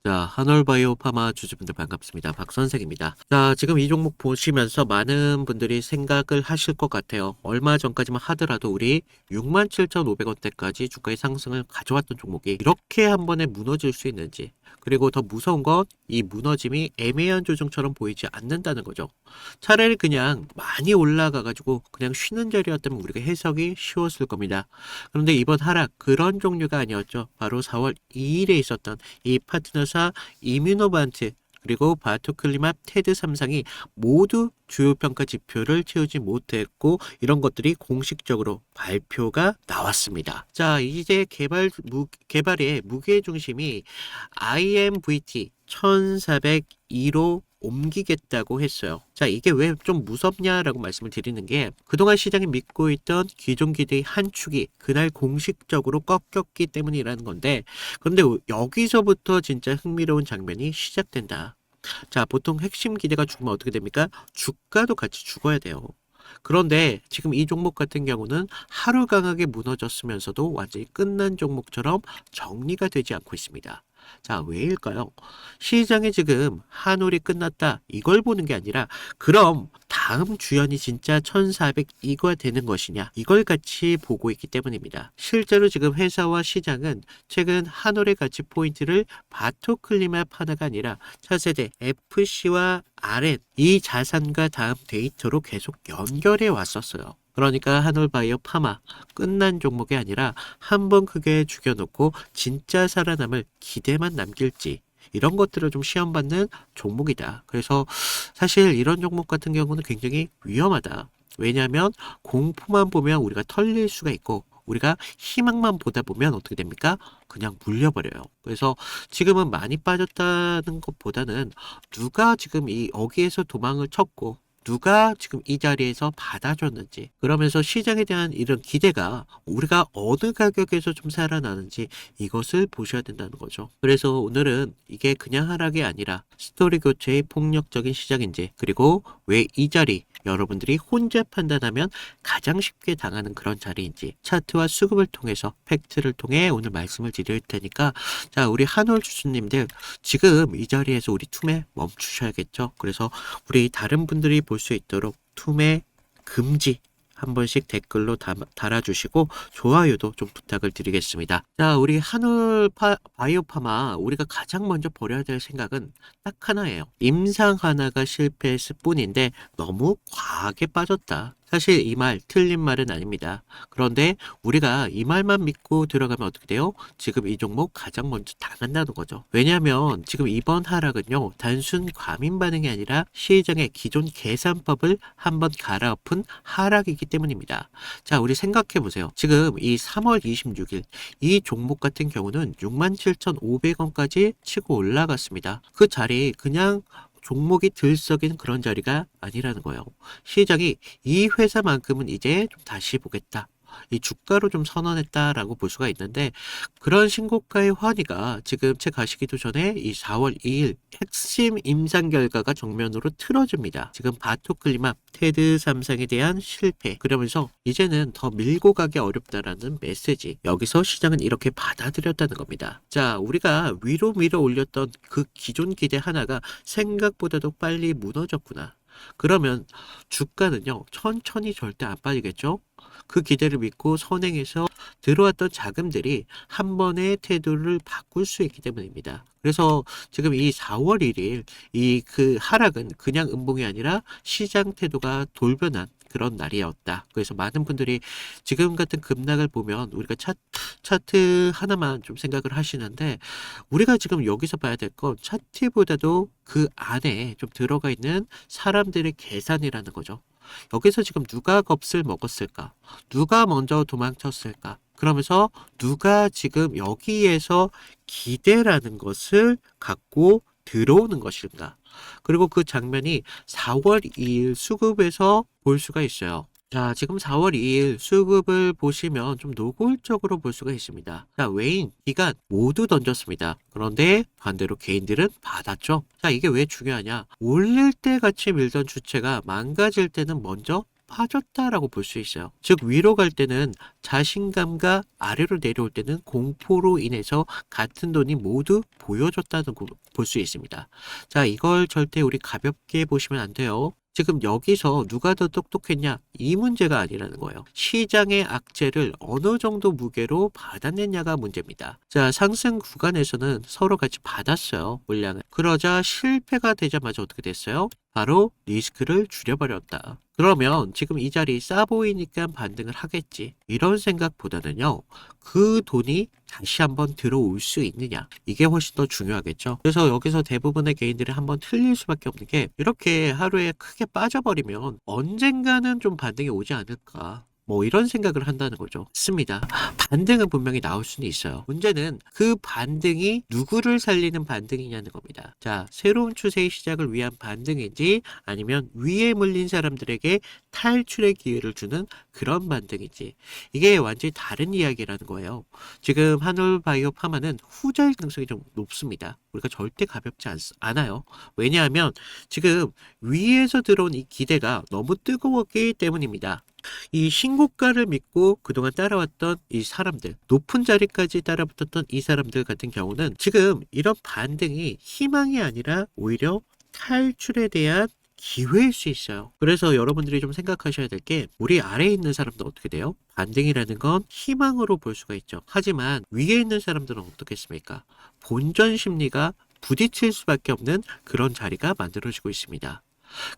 자, 한올바이오 파마 주주분들 반갑습니다. 박선생입니다. 자, 지금 이 종목 보시면서 많은 분들이 생각을 하실 것 같아요. 얼마 전까지만 하더라도 우리 67,500원대까지 주가의 상승을 가져왔던 종목이 이렇게 한 번에 무너질 수 있는지, 그리고 더 무서운 건 이 무너짐이 애매한 조정처럼 보이지 않는다는 거죠. 차라리 그냥 많이 올라가가지고 그냥 쉬는 자리였다면 우리가 해석이 쉬웠을 겁니다. 그런데 이번 하락 그런 종류가 아니었죠. 바로 4월 2일에 있었던 이 파트너사 이뮤노반트 그리고 바토클리맙 테드 3상이 모두 주요 평가 지표를 채우지 못했고 이런 것들이 공식적으로 발표가 나왔습니다. 자, 이제 개발의 무게 중심이 IMVT 1402로 옮기겠다고 했어요. 자, 이게 왜 좀 무섭냐라고 말씀을 드리는 게 그동안 시장이 믿고 있던 기존 기대의 한 축이 그날 공식적으로 꺾였기 때문이라는 건데, 그런데 여기서부터 진짜 흥미로운 장면이 시작된다. 자, 보통 핵심 기대가 죽으면 어떻게 됩니까? 주가도 같이 죽어야 돼요. 그런데 지금 이 종목 같은 경우는 하루 강하게 무너졌으면서도 완전히 끝난 종목처럼 정리가 되지 않고 있습니다. 자, 왜일까요? 시장이 지금 한올이 끝났다 이걸 보는 게 아니라 그럼 다음 주연이 진짜 1402가 되는 것이냐 이걸 같이 보고 있기 때문입니다. 실제로 지금 회사와 시장은 최근 한올의 가치 포인트를 바토클리맙 하나가 아니라 차세대 FC와 RN 이 자산과 다음 데이터로 계속 연결해 왔었어요. 그러니까 한올바이오 파마 끝난 종목이 아니라 한번 크게 죽여놓고 진짜 살아남을 기대만 남길지 이런 것들을 좀 시험받는 종목이다. 그래서 사실 이런 종목 같은 경우는 굉장히 위험하다. 왜냐하면 공포만 보면 우리가 털릴 수가 있고 우리가 희망만 보다 보면 어떻게 됩니까? 그냥 물려버려요. 그래서 지금은 많이 빠졌다는 것보다는 누가 지금 이 여기에서 도망을 쳤고 누가 지금 이 자리에서 받아줬는지, 그러면서 시장에 대한 이런 기대가 우리가 어느 가격에서 좀 살아나는지 이것을 보셔야 된다는 거죠. 그래서 오늘은 이게 그냥 하락이 아니라 스토리 교체의 폭력적인 시작인지, 그리고 왜 이 자리 여러분들이 혼자 판단하면 가장 쉽게 당하는 그런 자리인지 차트와 수급을 통해서 팩트를 통해 오늘 말씀을 드릴 테니까, 자, 우리 한올 주주님들 지금 이 자리에서 우리 투매 멈추셔야겠죠. 그래서 우리 다른 분들이 볼 수 있도록 투매 금지 한 번씩 댓글로 달아주시고 좋아요도 좀 부탁을 드리겠습니다. 자, 우리 바이오파마 우리가 가장 먼저 버려야 될 생각은 딱 하나예요. 임상 하나가 실패했을 뿐인데 너무 과하게 빠졌다. 사실 이 말 틀린 말은 아닙니다. 그런데 우리가 이 말만 믿고 들어가면 어떻게 돼요? 지금 이 종목 가장 먼저 당한다는 거죠. 왜냐하면 지금 이번 하락은요 단순 과민 반응이 아니라 시장의 기존 계산법을 한번 갈아엎은 하락이기 때문입니다. 자, 우리 생각해 보세요. 지금 이 3월 26일 이 종목 같은 경우는 67,500원까지 치고 올라갔습니다. 그 자리 그냥 종목이 들썩이는 그런 자리가 아니라는 거예요. 시장이 이 회사만큼은 이제 좀 다시 보겠다. 이 주가로 좀 선언했다라고 볼 수가 있는데, 그런 신고가의 환희가 지금 책 가시기도 전에 이 4월 2일 핵심 임상 결과가 정면으로 틀어집니다. 지금 바토클리맙 테드 3상에 대한 실패, 그러면서 이제는 더 밀고 가기 어렵다라는 메시지, 여기서 시장은 이렇게 받아들였다는 겁니다. 자, 우리가 위로 밀어 올렸던 그 기존 기대 하나가 생각보다도 빨리 무너졌구나. 그러면 주가는요 천천히 절대 안 빠지겠죠. 그 기대를 믿고 선행해서 들어왔던 자금들이 한 번의 태도를 바꿀 수 있기 때문입니다. 그래서 지금 이 4월 1일 이 그 하락은 그냥 음봉이 아니라 시장 태도가 돌변한 그런 날이었다. 그래서 많은 분들이 지금 같은 급락을 보면 우리가 차트 하나만 좀 생각을 하시는데, 우리가 지금 여기서 봐야 될 건 차트보다도 그 안에 좀 들어가 있는 사람들의 계산이라는 거죠. 여기서 지금 누가 겁을 먹었을까? 누가 먼저 도망쳤을까? 그러면서 누가 지금 여기에서 기대라는 것을 갖고 들어오는 것인가? 그리고 그 장면이 4월 2일 수급에서 볼 수가 있어요. 자, 지금 4월 2일 수급을 보시면 좀 노골적으로 볼 수가 있습니다. 자, 외인, 기관 모두 던졌습니다. 그런데 반대로 개인들은 받았죠. 자, 이게 왜 중요하냐? 올릴 때 같이 밀던 주체가 망가질 때는 먼저 빠졌다라고 볼 수 있어요. 즉 위로 갈 때는 자신감과 아래로 내려올 때는 공포로 인해서 같은 돈이 모두 보여줬다는 걸 볼 수 있습니다. 자, 이걸 절대 우리 가볍게 보시면 안 돼요. 지금 여기서 누가 더 똑똑했냐? 이 문제가 아니라는 거예요. 시장의 악재를 어느 정도 무게로 받아냈냐가 문제입니다. 자, 상승 구간에서는 서로 같이 받았어요, 물량을. 그러자 실패가 되자마자 어떻게 됐어요? 바로 리스크를 줄여버렸다. 그러면 지금 이 자리 싸 보이니까 반등을 하겠지. 이런 생각보다는요, 그 돈이 다시 한번 들어올 수 있느냐. 이게 훨씬 더 중요하겠죠. 그래서 여기서 대부분의 개인들이 한번 틀릴 수밖에 없는 게 이렇게 하루에 크게 빠져버리면 언젠가는 좀 반등이 오지 않을까. 뭐 이런 생각을 한다는 거죠. 맞습니다. 반등은 분명히 나올 수는 있어요. 문제는 그 반등이 누구를 살리는 반등이냐는 겁니다. 자, 새로운 추세의 시작을 위한 반등인지 아니면 위에 물린 사람들에게 탈출의 기회를 주는 그런 반등인지 이게 완전히 다른 이야기라는 거예요. 지금 한올바이오 파마는 후자일 가능성이 좀 높습니다. 우리가 절대 가볍지 않아요. 왜냐하면 지금 위에서 들어온 이 기대가 너무 뜨거웠기 때문입니다. 이 신고가를 믿고 그동안 따라왔던 이 사람들, 높은 자리까지 따라붙었던 이 사람들 같은 경우는 지금 이런 반등이 희망이 아니라 오히려 탈출에 대한 기회일 수 있어요. 그래서 여러분들이 좀 생각하셔야 될 게 우리 아래에 있는 사람들 어떻게 돼요? 반등이라는 건 희망으로 볼 수가 있죠. 하지만 위에 있는 사람들은 어떻겠습니까? 본전 심리가 부딪힐 수밖에 없는 그런 자리가 만들어지고 있습니다.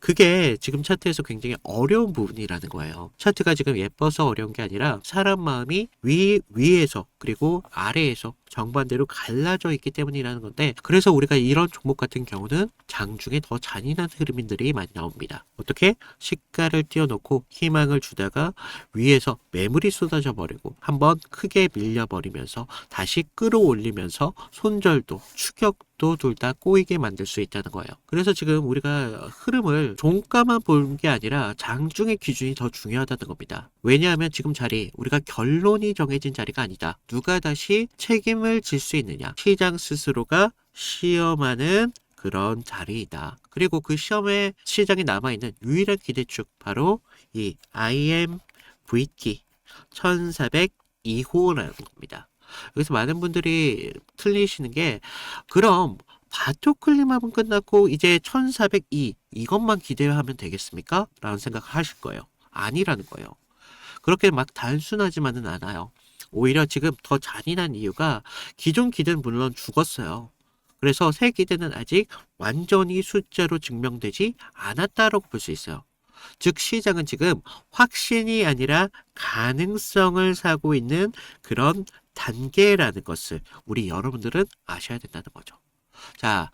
그게 지금 차트에서 굉장히 어려운 부분이라는 거예요. 차트가 지금 예뻐서 어려운 게 아니라 사람 마음이 위에서 그리고 아래에서 정반대로 갈라져 있기 때문이라는 건데, 그래서 우리가 이런 종목 같은 경우는 장중에 더 잔인한 흐름들이 많이 나옵니다. 어떻게? 시가를 띄워놓고 희망을 주다가 위에서 매물이 쏟아져 버리고 한번 크게 밀려버리면서 다시 끌어올리면서 손절도 추격도 둘 다 꼬이게 만들 수 있다는 거예요. 그래서 지금 우리가 흐름을 종가만 보는 게 아니라 장중의 기준이 더 중요하다는 겁니다. 왜냐하면 지금 자리, 우리가 결론이 정해진 자리가 아니다. 누가 다시 책임을 질 수 있느냐. 시장 스스로가 시험하는 그런 자리이다. 그리고 그 시험에 시장에 남아있는 유일한 기대축, 바로 이 IMVT 1402호라는 겁니다. 여기서 많은 분들이 틀리시는 게, 그럼 바토클림합은 끝났고 이제 1402 이것만 기대하면 되겠습니까? 라는 생각을 하실 거예요. 아니라는 거예요. 그렇게 막 단순하지만은 않아요. 오히려 지금 더 잔인한 이유가 기존 기대는 물론 죽었어요. 그래서 새 기대는 아직 완전히 숫자로 증명되지 않았다라고 볼 수 있어요. 즉 시장은 지금 확신이 아니라 가능성을 사고 있는 그런 단계라는 것을 우리 여러분들은 아셔야 된다는 거죠. 자,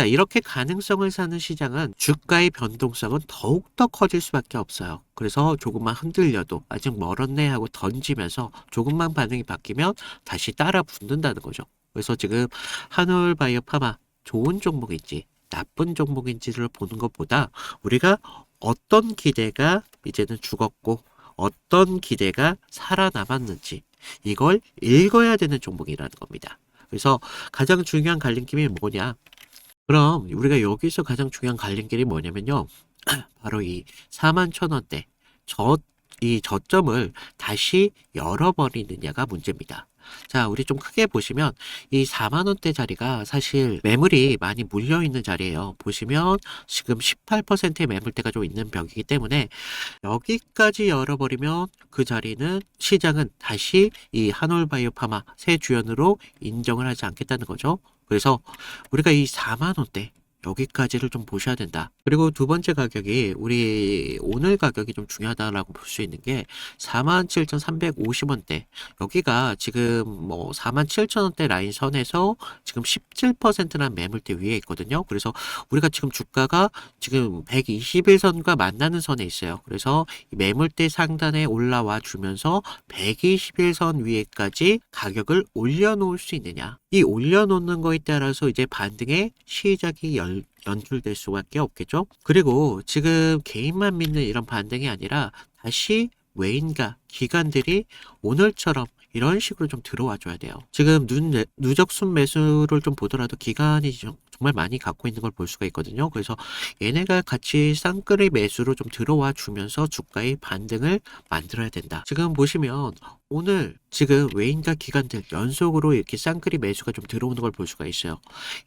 이렇게 가능성을 사는 시장은 주가의 변동성은 더욱더 커질 수밖에 없어요. 그래서 조금만 흔들려도 아직 멀었네 하고 던지면서 조금만 반응이 바뀌면 다시 따라 붙는다는 거죠. 그래서 지금 한올바이오 파마 좋은 종목인지 나쁜 종목인지를 보는 것보다 우리가 어떤 기대가 이제는 죽었고 어떤 기대가 살아남았는지 이걸 읽어야 되는 종목이라는 겁니다. 그래서 가장 중요한 갈림길이 뭐냐? 그럼 우리가 여기서 가장 중요한 갈림길이 뭐냐면요. 바로 이 41,000원대 이 저점을 다시 열어버리느냐가 문제입니다. 자, 우리 좀 크게 보시면 이 4만원대 자리가 사실 매물이 많이 물려있는 자리예요. 보시면 지금 18%의 매물대가 좀 있는 벽이기 때문에 여기까지 열어버리면 그 자리는 시장은 다시 이 한올바이오 파마 새 주연으로 인정을 하지 않겠다는 거죠. 그래서 우리가 이 4만원대 여기까지를 좀 보셔야 된다. 그리고 두 번째 가격이 우리 오늘 가격이 좀 중요하다라고 볼 수 있는 게 47,350원대. 여기가 지금 뭐 47,000원대 라인 선에서 지금 17%란 매물대 위에 있거든요. 그래서 우리가 지금 주가가 지금 121선과 만나는 선에 있어요. 그래서 이 매물대 상단에 올라와 주면서 121선 위에까지 가격을 올려놓을 수 있느냐. 이 올려놓는 거에 따라서 이제 반등의 시작이 연출될 수밖에 없겠죠. 그리고 지금 개인만 믿는 이런 반등이 아니라 다시 외인과 기관들이 오늘처럼 이런 식으로 좀 들어와 줘야 돼요. 지금 누적 순매수를 좀 보더라도 기관이 좀 정말 많이 갖고 있는 걸 볼 수가 있거든요. 그래서 얘네가 같이 쌍끌이 매수로 좀 들어와 주면서 주가의 반등을 만들어야 된다. 지금 보시면 오늘 지금 외인과 기관들 연속으로 이렇게 쌍끌이 매수가 좀 들어오는 걸 볼 수가 있어요.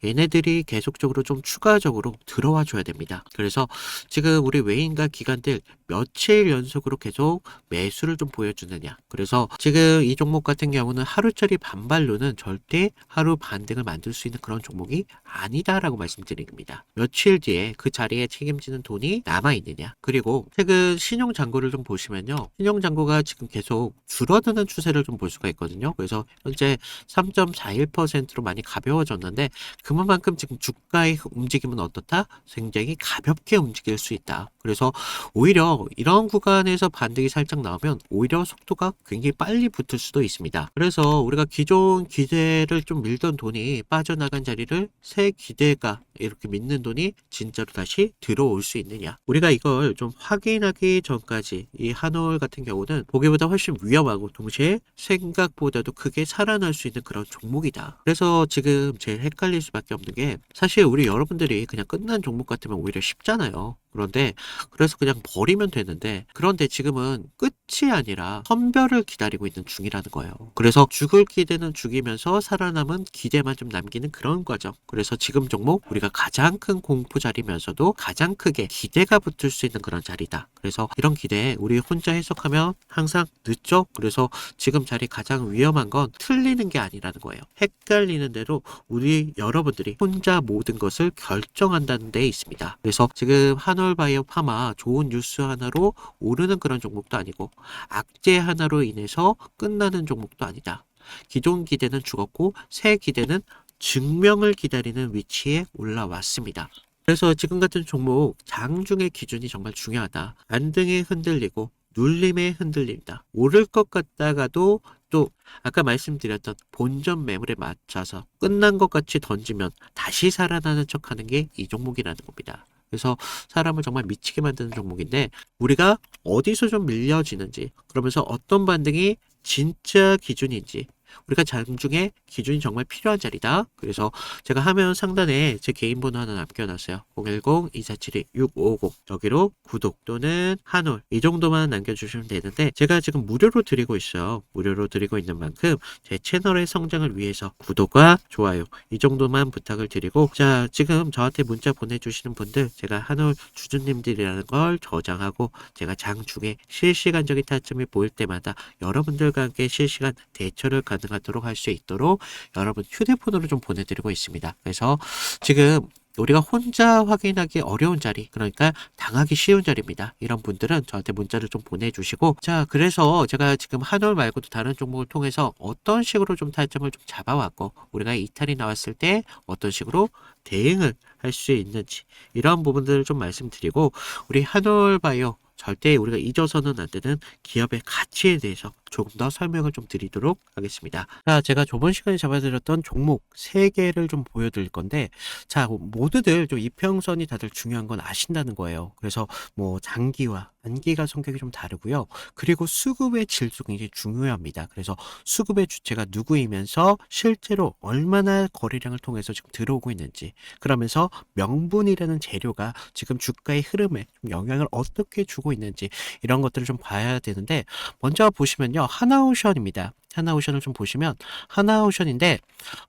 얘네들이 계속적으로 좀 추가적으로 들어와 줘야 됩니다. 그래서 지금 우리 외인과 기관들 며칠 연속으로 계속 매수를 좀 보여주느냐. 그래서 지금 이 종목 같은 경우는 하루짜리 반발로는 절대 하루 반등을 만들 수 있는 그런 종목이 아니다라고 말씀드립니다. 며칠 뒤에 그 자리에 책임지는 돈이 남아있느냐. 그리고 최근 신용잔고를 좀 보시면요. 신용잔고가 지금 계속 줄어드는 추세를 좀 볼 수가 있거든요. 그래서 현재 3.41%로 많이 가벼워졌는데 그만큼 지금 주가의 움직임은 어떻다? 굉장히 가볍게 움직일 수 있다. 그래서 오히려 이런 구간에서 반등이 살짝 나오면 오히려 속도가 굉장히 빨리 붙을 수도 있습니다. 그래서 우리가 기존 기대를 좀 밀던 돈이 빠져나간 자리를 새 기대가 이렇게 믿는 돈이 진짜로 다시 들어올 수 있느냐. 우리가 이걸 좀 확인하기 전까지 이 한올 같은 경우는 보기보다 훨씬 위험하고 동시에 생각보다도 크게 살아날 수 있는 그런 종목이다. 그래서 지금 제일 헷갈릴 수밖에 없는 게 사실 우리 여러분들이 그냥 끝난 종목 같으면 오히려 쉽잖아요. 그런데 그래서 그냥 버리면 되는데 그런데 지금은 끝이 아니라 선별을 기다리고 있는 중이라는 거예요. 그래서 죽을 기대는 죽이면서 살아남은 기대만 좀 남기는 그런 과정. 그래서 지금 종목 우리가 가장 큰 공포 자리면서도 가장 크게 기대가 붙을 수 있는 그런 자리다. 그래서 이런 기대에 우리 혼자 해석하면 항상 늦죠. 그래서 지금 자리 가장 위험한 건 틀리는 게 아니라는 거예요. 헷갈리는 대로 우리 여러분들이 혼자 모든 것을 결정한다는 데 있습니다. 그래서 지금 한올바이오 파마 좋은 뉴스 하나로 오르는 그런 종목도 아니고 악재 하나로 인해서 끝나는 종목도 아니다. 기존 기대는 죽었고 새 기대는 증명을 기다리는 위치에 올라왔습니다. 그래서 지금 같은 종목 장중의 기준이 정말 중요하다. 반등에 흔들리고 눌림에 흔들린다. 오를 것 같다가도 또 아까 말씀드렸던 본전 매물에 맞춰서 끝난 것 같이 던지면 다시 살아나는 척하는 게 이 종목이라는 겁니다. 그래서 사람을 정말 미치게 만드는 종목인데 우리가 어디서 좀 밀려지는지 그러면서 어떤 반등이 진짜 기준인지 우리가 장중에 기준이 정말 필요한 자리다. 그래서 제가 화면 상단에 제 개인 번호 하나 남겨놨어요. 010-2472-6550 여기로 구독 또는 한올 이 정도만 남겨주시면 되는데 제가 지금 무료로 드리고 있어요. 무료로 드리고 있는 만큼 제 채널의 성장을 위해서 구독과 좋아요 이 정도만 부탁을 드리고 자 지금 저한테 문자 보내주시는 분들 제가 한올 주주님들이라는 걸 저장하고 제가 장중에 실시간적인 타점이 보일 때마다 여러분들과 함께 실시간 대처를 가능하도록 할 수 있도록 여러분 휴대폰으로 좀 보내드리고 있습니다. 그래서 지금 우리가 혼자 확인하기 어려운 자리 그러니까 당하기 쉬운 자리입니다. 이런 분들은 저한테 문자를 좀 보내주시고 자 그래서 제가 지금 한올 말고도 다른 종목을 통해서 어떤 식으로 좀 타점을 좀 잡아왔고 우리가 이탈이 나왔을 때 어떤 식으로 대응을 할 수 있는지 이런 부분들을 좀 말씀드리고 우리 한올 바이오 절대 우리가 잊어서는 안 되는 기업의 가치에 대해서 조금 더 설명을 좀 드리도록 하겠습니다. 자, 제가 저번 시간에 잡아드렸던 종목 3개를 좀 보여드릴 건데 자, 모두들 좀 이평선이 다들 중요한 건 아신다는 거예요. 그래서 뭐 장기와 단기가 성격이 좀 다르고요. 그리고 수급의 질도 굉장히 중요합니다. 그래서 수급의 주체가 누구이면서 실제로 얼마나 거래량을 통해서 지금 들어오고 있는지 그러면서 명분이라는 재료가 지금 주가의 흐름에 좀 영향을 어떻게 주고 있는지 이런 것들을 좀 봐야 되는데 먼저 보시면요. 하나오션입니다. 하나오션을 좀 보시면 하나오션인데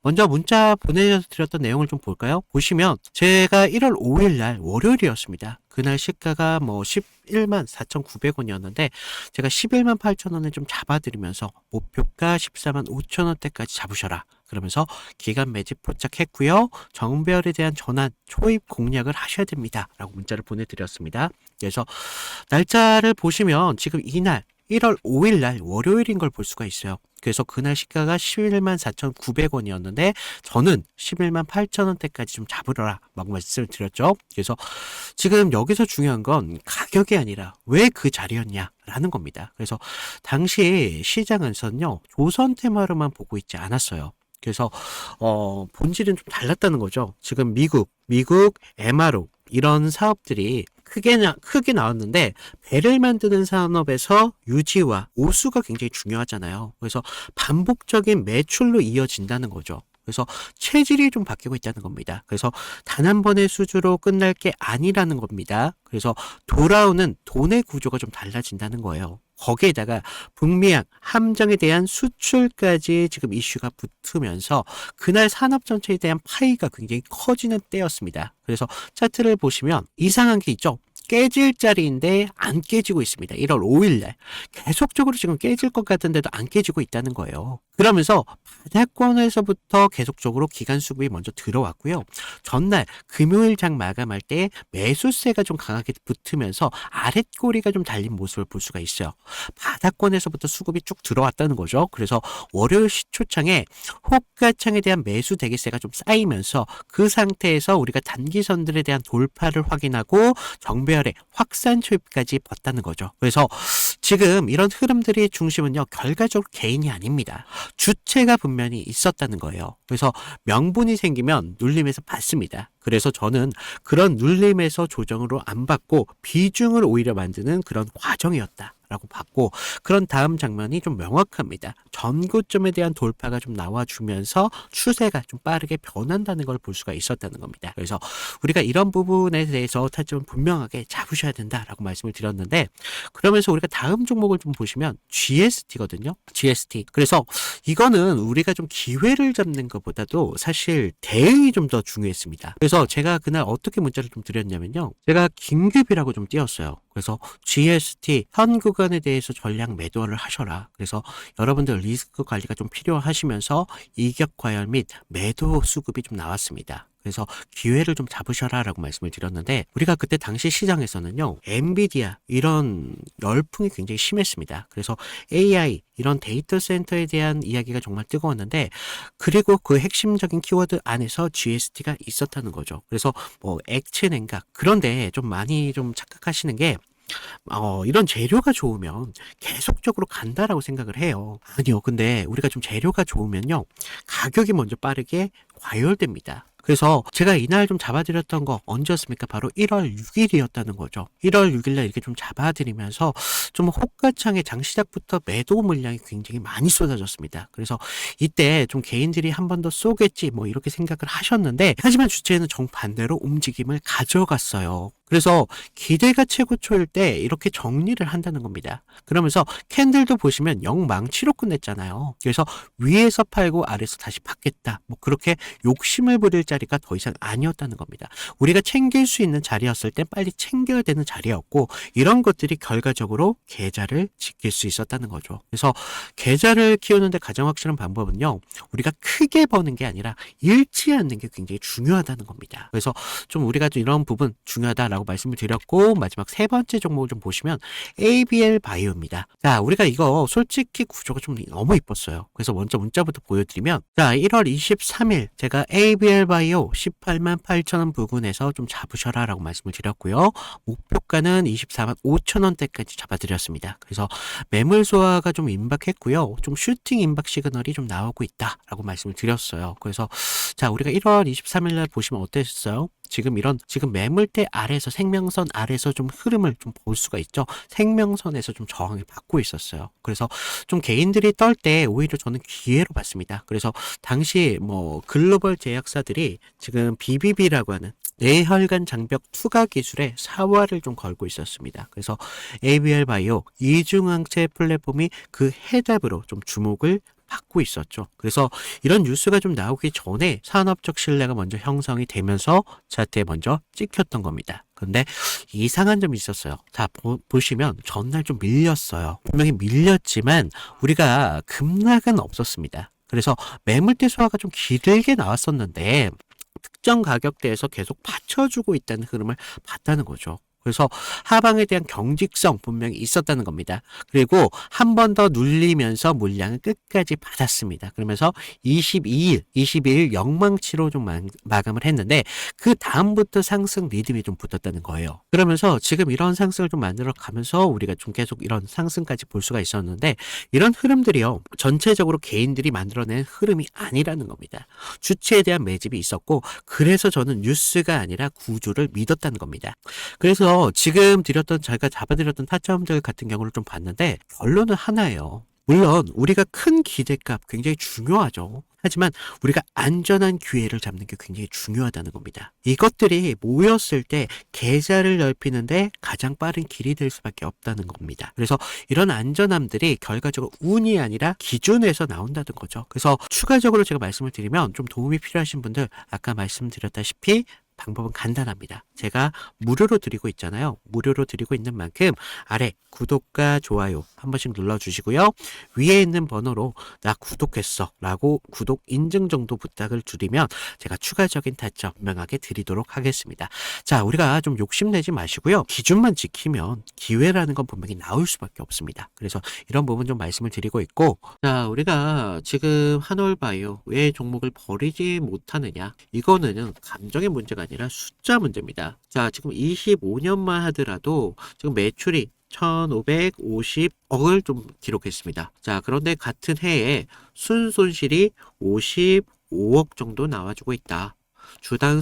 먼저 문자 보내드렸던 내용을 좀 볼까요? 보시면 제가 1월 5일 날 월요일이었습니다. 그날 시가가 뭐 11만 4,900원이었는데 제가 11만 8천원에 좀 잡아드리면서 목표가 14만 5천원대까지 잡으셔라. 그러면서 기간 매집 포착했고요. 정별에 대한 전환, 초입 공략을 하셔야 됩니다. 라고 문자를 보내드렸습니다. 그래서 날짜를 보시면 지금 이날 1월 5일 날 월요일인 걸 볼 수가 있어요. 그래서 그날 시가가 11만 4,900원이었는데 저는 11만 8천원대까지 좀 잡으러라 막 말씀을 드렸죠. 그래서 지금 여기서 중요한 건 가격이 아니라 왜 그 자리였냐라는 겁니다. 그래서 당시 시장에서는요. 조선 테마로만 보고 있지 않았어요. 그래서 본질은 좀 달랐다는 거죠. 지금 미국 MRO 이런 사업들이 크게 나왔는데 배를 만드는 산업에서 유지와 오수가 굉장히 중요하잖아요. 그래서 반복적인 매출로 이어진다는 거죠. 그래서 체질이 좀 바뀌고 있다는 겁니다. 그래서 단 한 번의 수주로 끝날 게 아니라는 겁니다. 그래서 돌아오는 돈의 구조가 좀 달라진다는 거예요. 거기에다가 북미양 함정에 대한 수출까지 지금 이슈가 붙으면서 그날 산업 전체에 대한 파이가 굉장히 커지는 때였습니다. 그래서 차트를 보시면 이상한 게 있죠. 깨질 자리인데 안 깨지고 있습니다. 1월 5일날 계속적으로 지금 깨질 것 같은데도 안 깨지고 있다는 거예요. 그러면서 바닥권에서부터 계속적으로 기간 수급이 먼저 들어왔고요. 전날 금요일 장 마감할 때 매수세가 좀 강하게 붙으면서 아랫꼬리가 좀 달린 모습을 볼 수가 있어요. 바닥권에서부터 수급이 쭉 들어왔다는 거죠. 그래서 월요일 시초창에 호가창에 대한 매수 대기세가 좀 쌓이면서 그 상태에서 우리가 단기선들에 대한 돌파를 확인하고 정배열의 확산 초입까지 봤다는 거죠. 그래서 지금 이런 흐름들의 중심은요, 결과적으로 개인이 아닙니다. 주체가 분명히 있었다는 거예요. 그래서 명분이 생기면 눌림에서 받습니다. 그래서 저는 그런 눌림에서 조정으로 안 받고 비중을 오히려 만드는 그런 과정이었다. 라고 봤고, 그런 다음 장면이 좀 명확합니다. 전고점에 대한 돌파가 좀 나와주면서 추세가 좀 빠르게 변한다는 걸 볼 수가 있었다는 겁니다. 그래서 우리가 이런 부분에 대해서 타점을 분명하게 잡으셔야 된다라고 말씀을 드렸는데, 그러면서 우리가 다음 종목을 좀 보시면 GST거든요. GST. 그래서 이거는 우리가 좀 기회를 잡는 것보다도 사실 대응이 좀 더 중요했습니다. 그래서 제가 그날 어떻게 문자를 좀 드렸냐면요. 제가 긴급이라고 좀 띄웠어요. 그래서 GST 현 구간에 대해서 전략 매도를 하셔라. 그래서 여러분들 리스크 관리가 좀 필요하시면서 이격 과열 및 매도 수급이 좀 나왔습니다. 그래서 기회를 좀 잡으셔라 라고 말씀을 드렸는데, 우리가 그때 당시 시장에서는요, 엔비디아 이런 열풍이 굉장히 심했습니다. 그래서 AI 이런 데이터 센터에 대한 이야기가 정말 뜨거웠는데, 그리고 그 핵심적인 키워드 안에서 GST가 있었다는 거죠. 그래서 뭐 액체 냉각, 그런데 좀 많이 좀 착각하시는 게, 이런 재료가 좋으면 계속적으로 간다라고 생각을 해요. 아니요. 근데 우리가 좀 재료가 좋으면요, 가격이 먼저 빠르게 과열됩니다. 그래서 제가 이날 좀 잡아드렸던 거 언제였습니까? 바로 1월 6일이었다는 거죠. 1월 6일날 이렇게 좀 잡아드리면서 좀 호가창에 장시작부터 매도 물량이 굉장히 많이 쏟아졌습니다. 그래서 이때 좀 개인들이 한 번 더 쏘겠지 뭐 이렇게 생각을 하셨는데, 하지만 주체는 정반대로 움직임을 가져갔어요. 그래서 기대가 최고초일 때 이렇게 정리를 한다는 겁니다. 그러면서 캔들도 보시면 영망치로 끝냈잖아요. 그래서 위에서 팔고 아래에서 다시 받겠다. 뭐 그렇게 욕심을 부릴 자리가 더 이상 아니었다는 겁니다. 우리가 챙길 수 있는 자리였을 때 빨리 챙겨야 되는 자리였고, 이런 것들이 결과적으로 계좌를 지킬 수 있었다는 거죠. 그래서 계좌를 키우는데 가장 확실한 방법은요, 우리가 크게 버는 게 아니라 잃지 않는 게 굉장히 중요하다는 겁니다. 그래서 좀 우리가 좀 이런 부분 중요하다라고 말씀을 드렸고, 마지막 세 번째 종목을 좀 보시면 ABL 바이오입니다. 자, 우리가 이거 솔직히 구조가 좀 너무 이뻤어요. 그래서 먼저 문자부터 보여드리면, 자, 1월 23일 제가 ABL 바이오 18만 8천원 부근에서 좀 잡으셔라 라고 말씀을 드렸고요. 목표가는 24만 5천원대까지 잡아드렸습니다. 그래서 매물 소화가 좀 임박했고요. 좀 슈팅 임박 시그널이 좀 나오고 있다라고 말씀을 드렸어요. 그래서 자, 우리가 1월 23일 날 보시면 어땠어요? 지금 매물대 아래에서 생명선 아래에서 좀 흐름을 좀 볼 수가 있죠. 생명선에서 좀 저항을 받고 있었어요. 그래서 좀 개인들이 떨 때 오히려 저는 기회로 봤습니다. 그래서 당시 뭐 글로벌 제약사들이 지금 BBB라고 하는 뇌혈관 장벽 투과 기술에 사활을 좀 걸고 있었습니다. 그래서 ABL 바이오 이중항체 플랫폼이 그 해답으로 좀 주목을 받고 있었죠. 그래서 이런 뉴스가 좀 나오기 전에 산업적 신뢰가 먼저 형성이 되면서 차트에 먼저 찍혔던 겁니다. 근데 이상한 점이 있었어요. 자, 보시면 전날 좀 밀렸어요. 분명히 밀렸지만 우리가 급락은 없었습니다. 그래서 매물대 소화가 좀 길게 나왔었는데 특정 가격대에서 계속 받쳐주고 있다는 흐름을 봤다는 거죠. 그래서 하방에 대한 경직성 분명히 있었다는 겁니다. 그리고 한 번 더 눌리면서 물량을 끝까지 받았습니다. 그러면서 22일 영망치로 좀 마감을 했는데, 그 다음부터 상승 리듬이 좀 붙었다는 거예요. 그러면서 지금 이런 상승을 좀 만들어 가면서 우리가 좀 계속 이런 상승까지 볼 수가 있었는데, 이런 흐름들이요, 전체적으로 개인들이 만들어낸 흐름이 아니라는 겁니다. 주체에 대한 매집이 있었고, 그래서 저는 뉴스가 아니라 구조를 믿었다는 겁니다. 그래서 지금 제가 잡아드렸던 타점들 같은 경우를 좀 봤는데 결론은 하나예요. 물론 우리가 큰 기대값 굉장히 중요하죠. 하지만 우리가 안전한 기회를 잡는 게 굉장히 중요하다는 겁니다. 이것들이 모였을 때 계좌를 넓히는데 가장 빠른 길이 될 수밖에 없다는 겁니다. 그래서 이런 안전함들이 결과적으로 운이 아니라 기준에서 나온다는 거죠. 그래서 추가적으로 제가 말씀을 드리면 좀 도움이 필요하신 분들 아까 말씀드렸다시피 방법은 간단합니다. 제가 무료로 드리고 있잖아요. 무료로 드리고 있는 만큼 아래 구독과 좋아요 한 번씩 눌러주시고요. 위에 있는 번호로 나 구독했어 라고 구독 인증 정도 부탁을 드리면 제가 추가적인 타점 명하게 드리도록 하겠습니다. 자, 우리가 좀 욕심내지 마시고요. 기준만 지키면 기회라는 건 분명히 나올 수밖에 없습니다. 그래서 이런 부분 좀 말씀을 드리고 있고, 자, 우리가 지금 한올바이오 왜 종목을 버리지 못하느냐, 이거는 감정의 문제가 아니라 숫자 문제입니다. 자, 지금 25년만 하더라도 지금 매출이 1,550억을 좀 기록했습니다. 자, 그런데 같은 해에 순손실이 55억 정도 나와주고 있다. 주당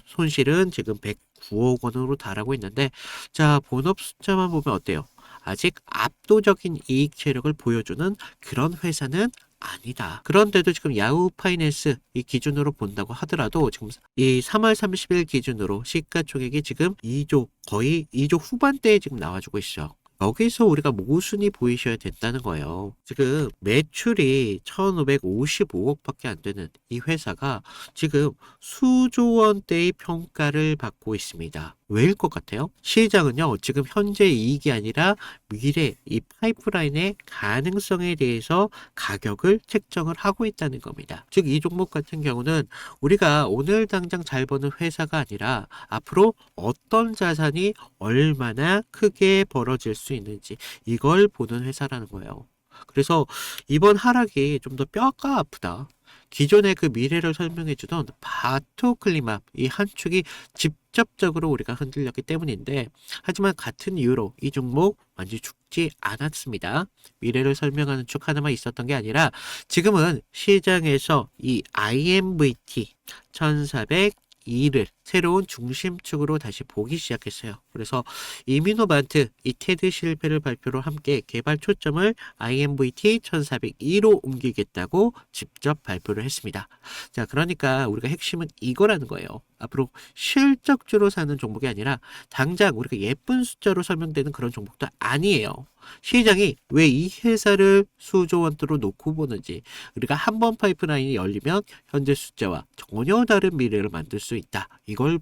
손실은 지금 109억 원으로 달하고 있는데, 자, 본업 숫자만 보면 어때요? 아직 압도적인 이익 체력을 보여주는 그런 회사는 아니다. 그런데도 지금 야후 파이낸스 이 기준으로 본다고 하더라도 지금 이 3월 30일 기준으로 시가총액이 지금 2조, 거의 2조 후반대에 지금 나와주고 있어. 여기서 우리가 모순이 보이셔야 된다는 거예요. 지금 매출이 1,555억밖에 안 되는 이 회사가 지금 수조 원대의 평가를 받고 있습니다. 왜일 것 같아요? 시장은요, 지금 현재 이익이 아니라 미래 이 파이프라인의 가능성에 대해서 가격을 책정을 하고 있다는 겁니다. 즉, 이 종목 같은 경우는 우리가 오늘 당장 잘 버는 회사가 아니라 앞으로 어떤 자산이 얼마나 크게 벌어질 수 있는지 이걸 보는 회사라는 거예요. 그래서 이번 하락이 좀 더 뼈가 아프다. 기존의 그 미래를 설명해주던 바토클리맙 이 한 축이 직접적으로 우리가 흔들렸기 때문인데, 하지만 같은 이유로 이 종목 완전히 죽지 않았습니다. 미래를 설명하는 축 하나만 있었던 게 아니라 지금은 시장에서 이 IMVT 1402를 새로운 중심축으로 다시 보기 시작했어요. 그래서 이미노반트 이 테드 실패를 발표로 함께 개발 초점을 IMVT 1402로 옮기겠다고 직접 발표를 했습니다. 자, 그러니까 우리가 핵심은 이거라는 거예요. 앞으로 실적주로 사는 종목이 아니라 당장 우리가 예쁜 숫자로 설명되는 그런 종목도 아니에요. 시장이 왜 이 회사를 수조 원대로 놓고 보는지, 우리가 한 번 파이프라인이 열리면 현재 숫자와 전혀 다른 미래를 만들 수 있다. 이걸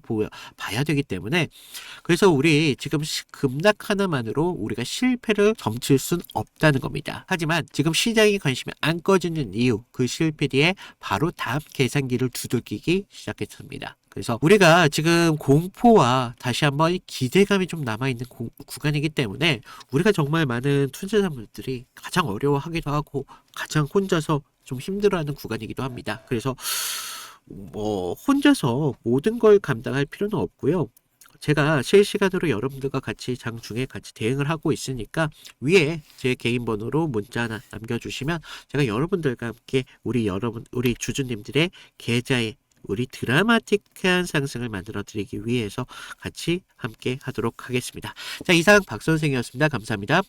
봐야 되기 때문에, 그래서 우리 지금 급락 하나만으로 우리가 실패를 점칠 순 없다는 겁니다. 하지만 지금 시장의 관심이 안 꺼지는 이유, 그 실패 뒤에 바로 다음 계산기를 두들기기 시작했습니다. 그래서 우리가 지금 공포와 다시 한번 기대감이 좀 남아있는 구간이기 때문에 우리가 정말 많은 투자자분들이 가장 어려워하기도 하고 가장 혼자서 좀 힘들어하는 구간이기도 합니다. 그래서 혼자서 모든 걸 감당할 필요는 없고요. 제가 실시간으로 여러분들과 같이 장중에 같이 대응을 하고 있으니까 위에 제 개인 번호로 문자 하나 남겨주시면 제가 여러분들과 함께 우리 주주님들의 계좌에 우리 드라마틱한 상승을 만들어 드리기 위해서 같이 함께 하도록 하겠습니다. 자, 이상 박 선생이었습니다. 감사합니다.